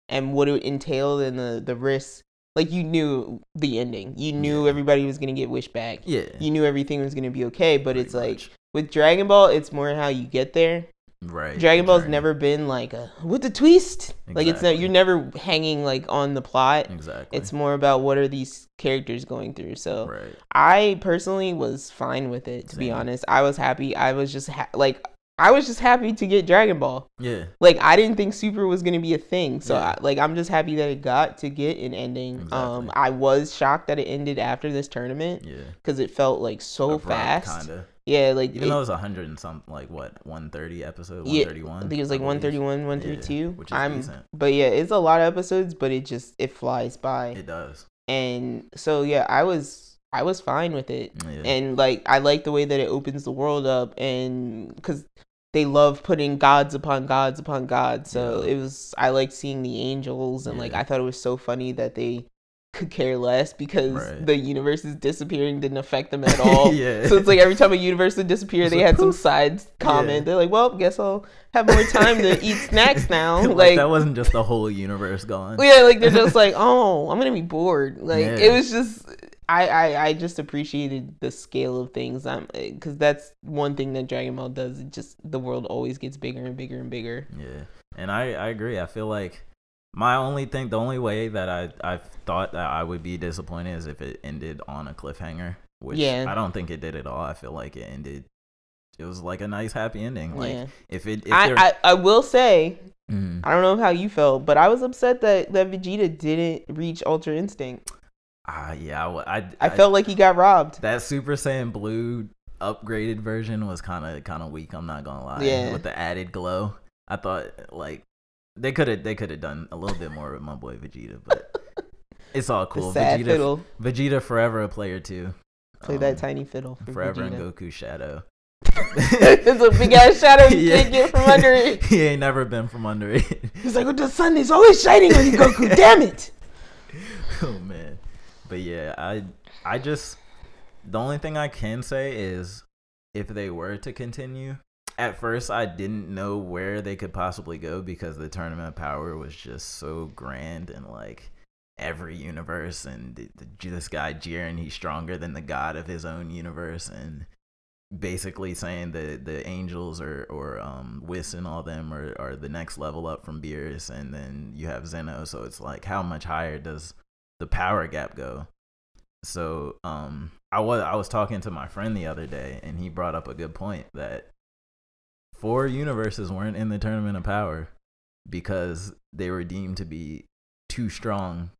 and what it entailed and the risks. Like, you knew the ending. You knew everybody was gonna get wished back. Yeah. You knew everything was gonna be okay. But it's like with Dragon Ball, it's more how you get there. Right. Dragon Ball's never been like with the twist. Exactly. Like you're never hanging like on the plot. Exactly. It's more about what are these characters going through. So I personally was fine with it. To be honest, I was happy. I was just happy to get Dragon Ball. Yeah. Like I didn't think Super was gonna be a thing. So I'm just happy that it got to get an ending. Exactly. I was shocked that it ended after this tournament. Yeah. Because it felt like so fast. Kinda. Yeah, like even though it was 100 and something, like what 130 episode, 131. I think it was like 131, 132. Which is decent. But yeah, it's a lot of episodes, but it flies by. It does. And so yeah, I was fine with it, and like I like the way that it opens the world up, and because they love putting gods upon gods upon gods. So I like seeing the angels, and like I thought it was so funny that they could care less because the universe is disappearing didn't affect them at all. So it's like every time a universe would disappear, they had some side comment. They're like, well, guess I'll have more time to eat snacks now. Like that wasn't just the whole universe gone. Yeah, like they're just like, oh, I'm gonna be bored. Like it was just I just appreciated the scale of things. Because that's one thing that Dragon Ball does. It just the world always gets bigger and bigger and bigger. Yeah, and I agree. I feel like the only way that I thought that I would be disappointed is if it ended on a cliffhanger, which I don't think it did at all. I feel like it was like a nice happy ending. Like I will say, I don't know how you felt, but I was upset that Vegeta didn't reach Ultra Instinct. I felt like he got robbed. That Super Saiyan Blue upgraded version was kind of weak. I'm not gonna lie. Yeah. With the added glow, I thought like they could have done a little bit more with my boy Vegeta, but it's all cool. Vegeta forever a player too. Play that tiny fiddle for forever Vegeta. in Goku's shadow. It's a big ass shadow you can't get from under it. He ain't never been from under it. He's like, the sun is always shining on you, Goku. Damn it. Oh man. But yeah, I just, the only thing I can say is if they were to continue, at first I didn't know where they could possibly go because the tournament power was just so grand and like every universe, and this guy Jiren, he's stronger than the god of his own universe, and basically saying that the angels or Whis and all them are the next level up from Beerus, and then you have Zeno, so it's like how much higher does the power gap go? So I was talking to my friend the other day, and he brought up a good point that 4 universes weren't in the tournament of power because they were deemed to be too strong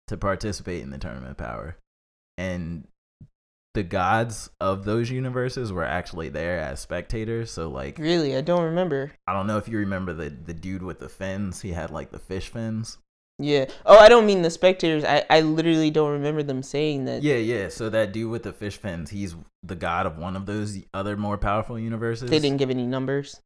to participate in the tournament of power, and the gods of those universes were actually there as spectators. So like, really, I don't remember. I don't know if you remember the dude with the fins. He had like the fish fins. Yeah. Oh, I don't mean the spectators. I literally don't remember them saying that. Yeah. So that dude with the fish fins, he's the god of one of those other more powerful universes. They didn't give any numbers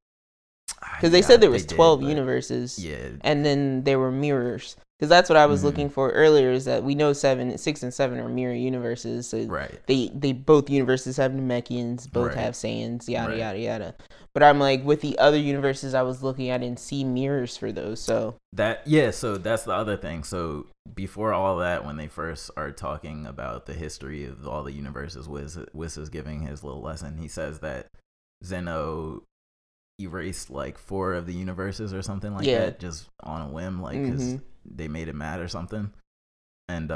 because they said there was 12 universes. Yeah. And then there were mirrors. Because that's what I was looking for earlier, is that we know 6 and 7 are mirror universes. So right. They both universes have Namekians, both have Saiyans, yada yada yada. But I'm like, with the other universes I was looking, I didn't see mirrors for those. So so that's the other thing. So before all that, when they first are talking about the history of all the universes, Whis is giving his little lesson. He says that Zeno erased like 4 of the universes or something like that, just on a whim, like because they made it mad or something. And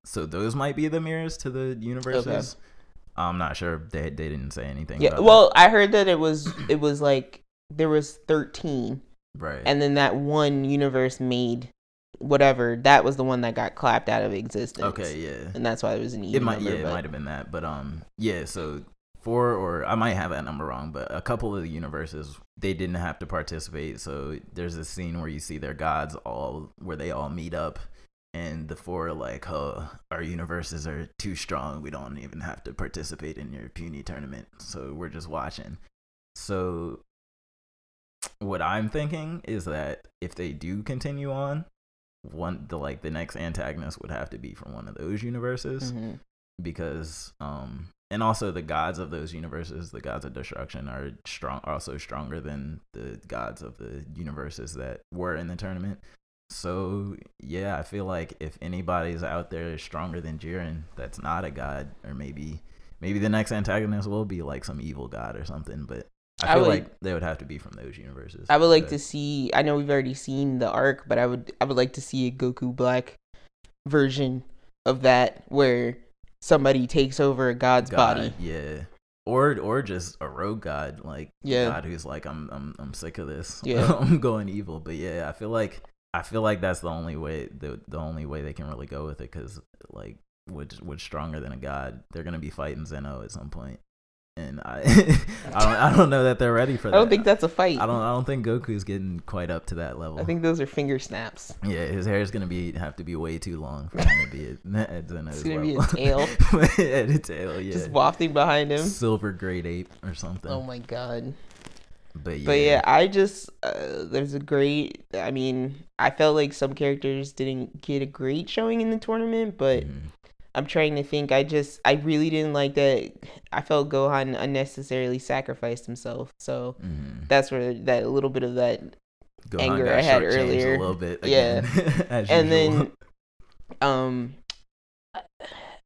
so those might be the mirrors to the universes. Okay. I'm not sure. They didn't say anything. Yeah, about well, that. I heard that it was like there was 13, right? And then that one universe made whatever. That was the one that got clapped out of existence. Okay, yeah, and that's why it was an even number. It might have been that, but yeah. So 4, or I might have that number wrong, but a couple of the universes they didn't have to participate. So there's this scene where you see their gods where they all meet up. And the 4 are like, oh, our universes are too strong. We don't even have to participate in your puny tournament. So we're just watching. So what I'm thinking is that if they do continue on, the next antagonist would have to be from one of those universes. Because and also the gods of those universes, the gods of destruction, are also stronger than the gods of the universes that were in the tournament. So yeah, I feel like if anybody's out there stronger than Jiren, that's not a god, or maybe the next antagonist will be like some evil god or something. But I feel like they would have to be from those universes. I would like to see. I know we've already seen the arc, but I would like to see a Goku Black version of that where somebody takes over a god's body. Yeah. Or just a rogue god, like a god who's like, I'm sick of this. Yeah. I'm going evil. But yeah, I feel like that's the only way they can really go with it, because like what's stronger than a god? They're gonna be fighting Zeno at some point, and I don't know that they're ready for that. I don't think that's a fight. I don't think Goku's getting quite up to that level. I think those are finger snaps. Yeah, his hair is gonna have to be way too long for him to be at Zeno's level. It's gonna be a tail. At a tail, yeah. Just wafting behind him. Silver great ape or something. Oh my god. But yeah, I just there's a great. I mean, I felt like some characters didn't get a great showing in the tournament, but I'm trying to think. I really didn't like that. I felt Gohan unnecessarily sacrificed himself, so that's where that little bit of that Gohan anger I had earlier. A little bit, again, and then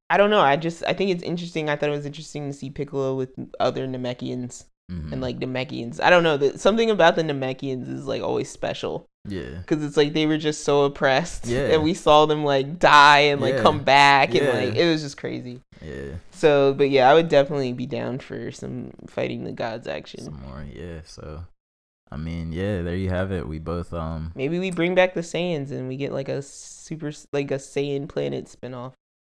I don't know. I think it's interesting. I thought it was interesting to see Piccolo with other Namekians. And like Namekians, I don't know, something about the Namekians is like always special. Yeah, because it's like they were just so oppressed, and we saw them like die and like come back, and like it was just crazy. Yeah. So, but yeah, I would definitely be down for some fighting the gods action. Some more, yeah. So, I mean, yeah, there you have it. We both maybe we bring back the Saiyans and we get like a super, like a Saiyan planet spinoff.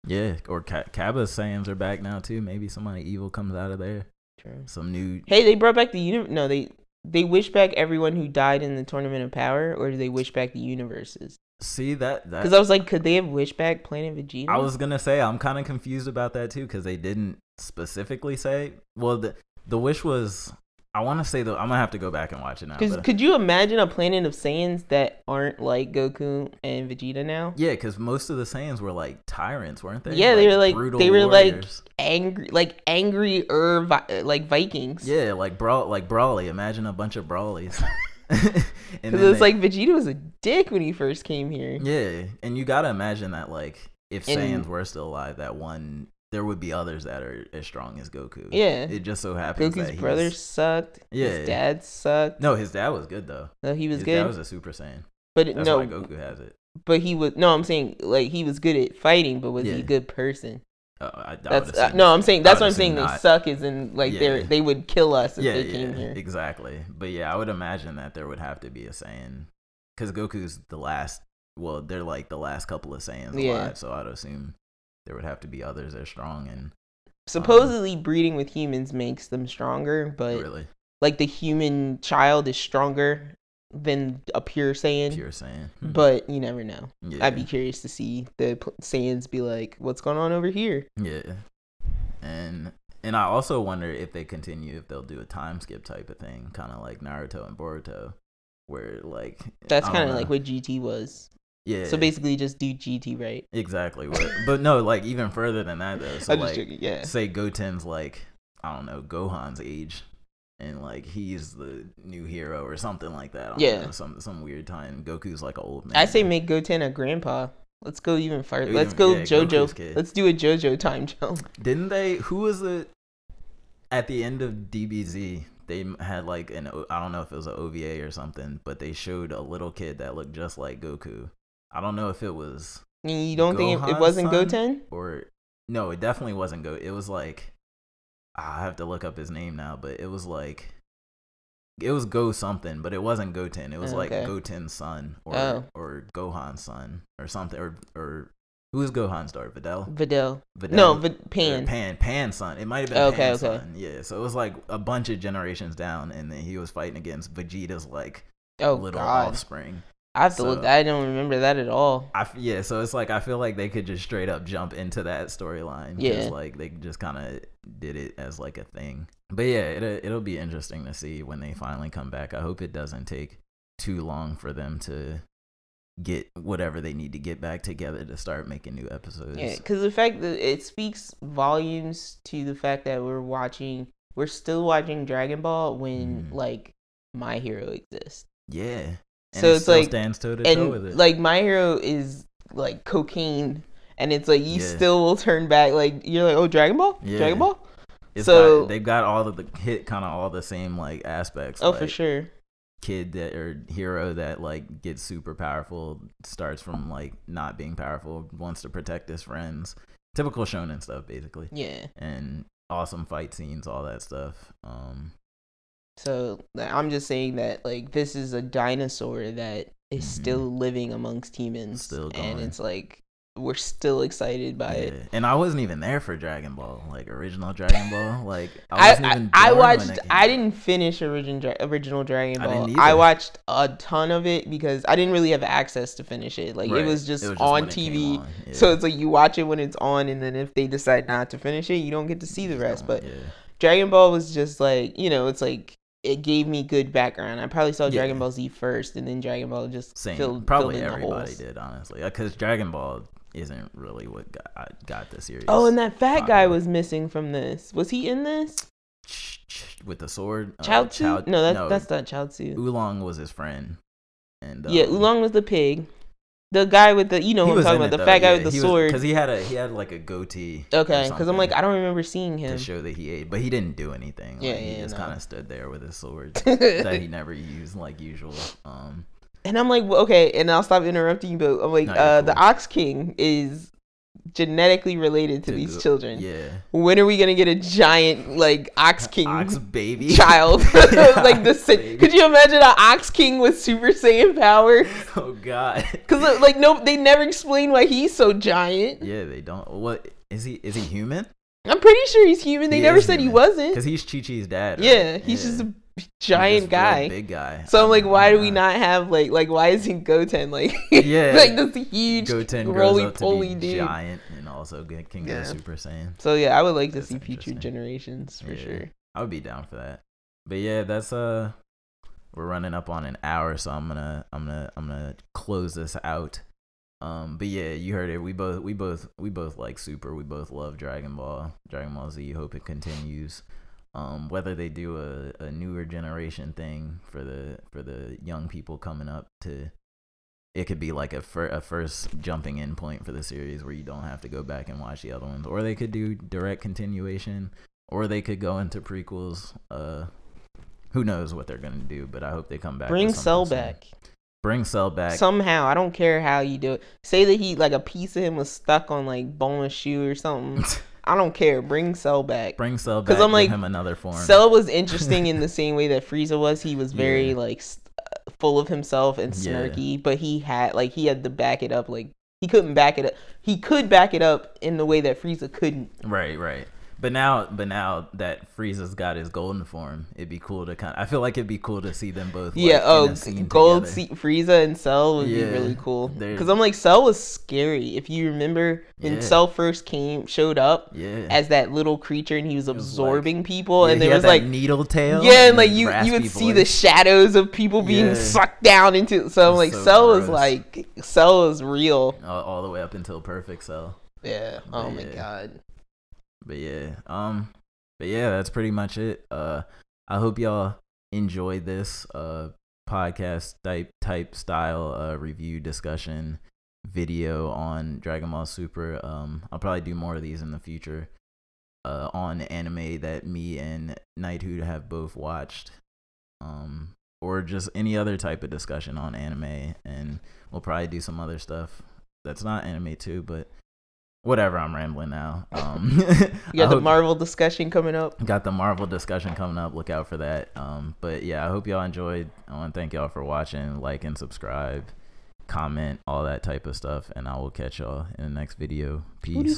Yeah, or Cabba's Saiyans are back now too. Maybe somebody evil comes out of there. True. Some new. Hey, they brought back the universe. No, they wish back everyone who died in the Tournament of Power, or do they wish back the universes? See that because I was like, could they have wished back Planet Vegeta? I was gonna say I'm kind of confused about that too because they didn't specifically say. Well, the wish was. I want to say though, I'm gonna have to go back and watch it now. Because could you imagine a planet of Saiyans that aren't like Goku and Vegeta now? Yeah, because most of the Saiyans were like tyrants, weren't they? Yeah, like, they were like warriors. like angry like Vikings. Yeah, like Brawly. Imagine a bunch of Brawlies. Because it's like Vegeta was a dick when he first came here. Yeah, and you gotta imagine that like if Saiyans were still alive, there would be others that are as strong as Goku. Yeah. It just so happens Goku's that brother sucked. Yeah. His dad sucked. No, his dad was good though. No, he was his good. His dad was a Super Saiyan. But that's why Goku has it. But he was I'm saying like he was good at fighting, but was he a good person? I'm saying that's what I'm saying. Not. They suck as in like they would kill us if they came here. Exactly. But yeah, I would imagine that there would have to be a Saiyan because Goku's the last. Well, they're like the last couple of Saiyans alive, so I'd assume there would have to be others that are strong and. Supposedly, breeding with humans makes them stronger, but really? Like the human child is stronger than a pure Saiyan. Pure Saiyan. But you never know. Yeah. I'd be curious to see the Saiyans be like, what's going on over here? Yeah. And I also wonder if they'll do a time skip type of thing, kind of like Naruto and Boruto, where like... That's kind of like what GT was. Yeah. So basically just do GT right. Exactly. But no, like even further than that though. So like say Goten's like, I don't know, Gohan's age and like he's the new hero or something like that. I don't know, some weird time. Goku's like an old man. I say make Goten a grandpa. Let's go even farther. Let's go JoJo. Let's do a JoJo time jump. Didn't they? Who was it at the end of DBZ? They had like I don't know if it was an OVA or something, but they showed a little kid that looked just like Goku. I don't know if it was. You don't think it wasn't Goten? Or no, it definitely wasn't Go. It was like I have to look up his name now, but it was like it was Go something, but it wasn't Goten. It was like Goten's son or Gohan's son or something or who was Gohan's daughter? Videl. No, Pan. Pan's son. It might have been Pan's son. Yeah, so it was like a bunch of generations down, and then he was fighting against Vegeta's like little offspring. I have to look. I don't remember that at all. So it's like I feel like they could just straight up jump into that storyline. Yeah, like they just kind of did it as like a thing. But yeah, it'll be interesting to see when they finally come back. I hope it doesn't take too long for them to get whatever they need to get back together to start making new episodes. Yeah, because the fact that it speaks volumes to the fact that we're still watching Dragon Ball when like My Hero exists. Yeah. And so it's like stands toe to toe with it. Like My Hero is like cocaine, and it's like you still will turn back. Like you're like, oh, Dragon Ball, Dragon Ball. They've got all of the kind of all the same like aspects. Oh, like, for sure. Kid that or hero that like gets super powerful, starts from like not being powerful, wants to protect his friends. Typical shonen stuff, basically. Yeah. And awesome fight scenes, all that stuff. So I'm just saying that like this is a dinosaur that is still living amongst humans, still going. And it's like we're still excited by it. And I wasn't even there for Dragon Ball, like original Dragon Ball. Like I watched. I didn't finish original Dragon Ball. I watched a ton of it because I didn't really have access to finish it. Like it was just on TV. Yeah. So it's like you watch it when it's on, and then if they decide not to finish it, you don't get to see the rest. But Dragon Ball was just like it's like. It gave me good background. I probably saw Dragon Ball Z first, and then Dragon Ball just probably everybody did, honestly, because Dragon Ball isn't really what got the series. Oh, and that fat guy was missing from this. Was he in this? With the sword? Chaozu? No, that's not Chaozu. Oolong was his friend. And Oolong was the pig. The guy with the, who I'm talking about, the fat guy with the sword. Because he had like a goatee. Okay, because I'm like, I don't remember seeing him. To show that he ate, but he didn't do anything. He just kind of stood there with his sword that he never used like usual. And I'm like, okay, and I'll stop interrupting you, but I'm like, the Ox King is genetically related to these children. Yeah. When are we gonna get a giant like Ox King baby child? Like could you imagine an Ox King with Super Saiyan powers? Oh God. Because like no, they never explain why he's so giant. Yeah, they don't. What is he? Is he human? I'm pretty sure he's human. They never said he wasn't. Because he's Chi-Chi's dad. Right? Yeah, he's just a giant guy, big guy. So I'm like, why do we not have like why isn't Goten like like this huge Goten roly poly dude, giant, and also can go Super Saiyan. So yeah, I would like to see future generations for sure. I would be down for that. But yeah, that's we're running up on an hour, so I'm gonna close this out. But yeah, you heard it. We both like Super. We both love Dragon Ball Z. Hope it continues. Whether they do a newer generation thing for the young people coming up, it could be like a first jumping in point for the series where you don't have to go back and watch the other ones, or they could do direct continuation, or they could go into prequels. Who knows what they're gonna do? But I hope they come back. Bring Cell back. Bring Cell back somehow. I don't care how you do it. Say that he like a piece of him was stuck on like Bulma's shoe or something. I don't care. Bring Cell back. Bring Cell back. Because I'm like, give him another form. Cell was interesting in the same way that Frieza was. He was very like full of himself and snarky, but he had to back it up. Like he couldn't back it up. He could back it up in the way that Frieza couldn't. Right. But now that Frieza's got his golden form, it'd be cool to I feel like it'd be cool to see them both. Yeah. Gold Frieza and Cell would be really cool. Because I'm like, Cell was scary. If you remember when Cell first showed up as that little creature, and he was absorbing people, and there was like needle tail. Yeah, and like you would see the shadows of people being sucked down into. So I'm like, Cell was real all the way up until Perfect Cell. Yeah. Oh my God. But yeah, that's pretty much it. I hope y'all enjoyed this podcast type style review discussion video on Dragon Ball Super. I'll probably do more of these in the future on anime that me and nitehoot have both watched, or just any other type of discussion on anime, and we'll probably do some other stuff that's not anime too, but whatever, I'm rambling now. You got the Marvel discussion coming up. Look out for that. But yeah, I hope y'all enjoyed. I want to thank y'all for watching. Like and subscribe, comment, all that type of stuff, and I will catch y'all in the next video. Peace.